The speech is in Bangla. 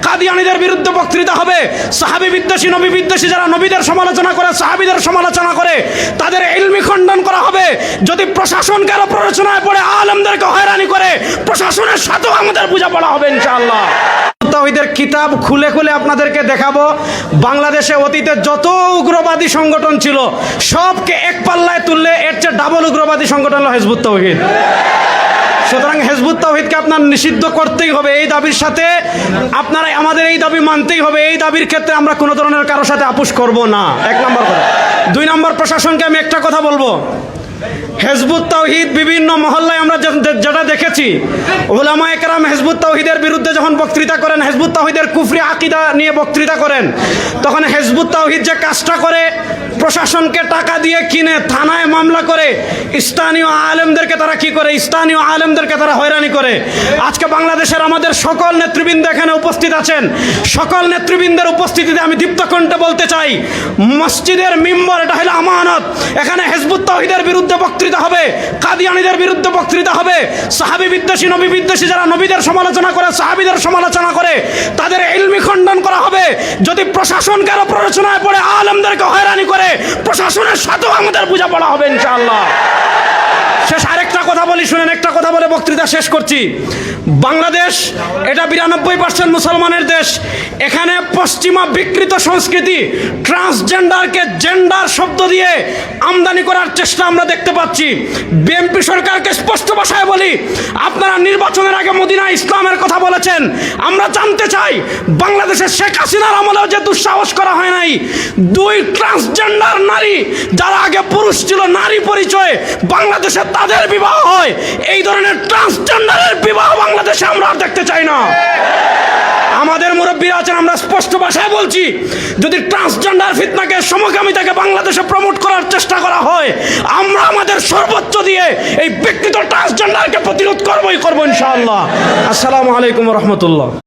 কাদিয়ানীদের বিরুদ্ধে বক্তৃতা হবে, সাহাবী বিদ্বেষী নবী বিদ্বেষী যারা নবীদের সমালোচনা করে সাহাবীদের সমালোচনা করে তাদের ইলমি খণ্ডন করা হবে। যদি প্রশাসনকে আরো প্ররোচনায় পড়ে আলেমদেরকে হয়রানি করে প্রশাসনের সাথেও আমাদের বোঝাপড়া হবে ইনশাআল্লাহ। তাওহীদের কিতাব খুলে খুলে আপনাদেরকে দেখাবো বাংলাদেশে অতীতে যত উগ্রবাদী সংগঠন ছিল সবকে এক পাল্লায় তুললে এর চেয়ে ডাবল উগ্রবাদী সংগঠন হলো হিজবুত তাওহীদ। সুতরাং হিজবুত তাওহীদকে আপনার নিষিদ্ধ করতেই হবে। এই দাবির সাথে আপনারা আমাদের এই দাবি মানতেই হবে। এই দাবির ক্ষেত্রে আমরা কোনো ধরনের কারোর সাথে আপোষ করব না, এক নম্বর কথা। দুই নম্বর, প্রশাসনকে আমি একটা কথা বলবো, হিজবুত তাওহীদ বিভিন্ন মহল্লায় আমরা যেটা দেখেছি, উলামায়ে কেরাম হিজবুত তাওহীদের বিরুদ্ধে যখন বক্তৃতা করেন, হিজবুত তাওহীদের কুফরি আকীদা নিয়ে বক্তৃতা করেন, তখন হিজবুত তাওহীদ যে কাজটা করে প্রশাসনকে টাকা দিয়ে কিনে থানায় মামলা করে স্থানীয় আলেমদেরকে তারা কি করে, স্থানীয় আলেমদেরকে তারা হয়রানি করে। আজকে বাংলাদেশের আমাদের সকল নেতৃবৃন্দ এখানে উপস্থিত আছেন, সকল নেতৃবৃন্দের উপস্থিতিতে আমি দীপ্ত কণ্ঠে বলতে চাই, মসজিদের মিম্বর এটা হলো আমানত। এখানে হিজবুত তাওহীদের বিরুদ্ধে বক্তৃতা হবে, কাদিয়ানীদের বিরুদ্ধে বক্তৃতা হবে, সাহাবী বিদ্বেষী নবী বিদ্বেষী যারা নবীদের সমালোচনা করে সাহাবীদের সমালোচনা করে তাদের ইলমি খণ্ডন করা হবে। যদি প্রশাসনকে আরো প্ররোচনায় পড়ে আলেমদেরকে হয়রানি করে প্রশাসনের সাথেও আমাদের বোঝাপড়া হবে ইনশাআল্লাহ। শেষ আরেকটা কথা বলি, শুনেন, একটা কথা বলে বক্তৃতা শেষ করছি। বাংলাদেশ এটা 92% মুসলমানের দেশ। এখানে পশ্চিমা বিকৃত সংস্কৃতি ট্রান্সজেন্ডারকে জেন্ডার শব্দ দিয়ে আমদানি করার চেষ্টা আমরা দেখতে পাচ্ছি। বিএনপি সরকারকে স্পষ্ট ভাষায় বলি, আপনারা নির্বাচনের আগে মদিনা ইসলামের কথা বলেছেন। আমরা জানতে চাই বাংলাদেশের শেখ হাসিনার আমলেও যে দুঃসাহস করা হয় নাই, দুই ট্রান্সজেন্ডার নারী যারা আগে পুরুষ ছিল নারী পরিচয়ে বাংলাদেশে তাদের বিবাহ হয়, এই ধরনের ট্রান্সজেন্ডারের বিবাহ বাংলাদেশে আমরা আর দেখতে চাই না। আমাদের মুরব্বীরা আছেন, আমরা স্পষ্ট ভাষায় বলছি, যদি ট্রান্সজেন্ডার ফিতনাকে সমকামিতাকে বাংলাদেশে প্রমোট করার চেষ্টা করা হয়, আমরা আমাদের সর্বোচ্চ দিয়ে এই বিকৃত ট্রান্সজেন্ডারকে প্রতিরোধ করবই করবো ইনশাআল্লাহ। আসসালামু আলাইকুম ওয়া রাহমাতুল্লাহ।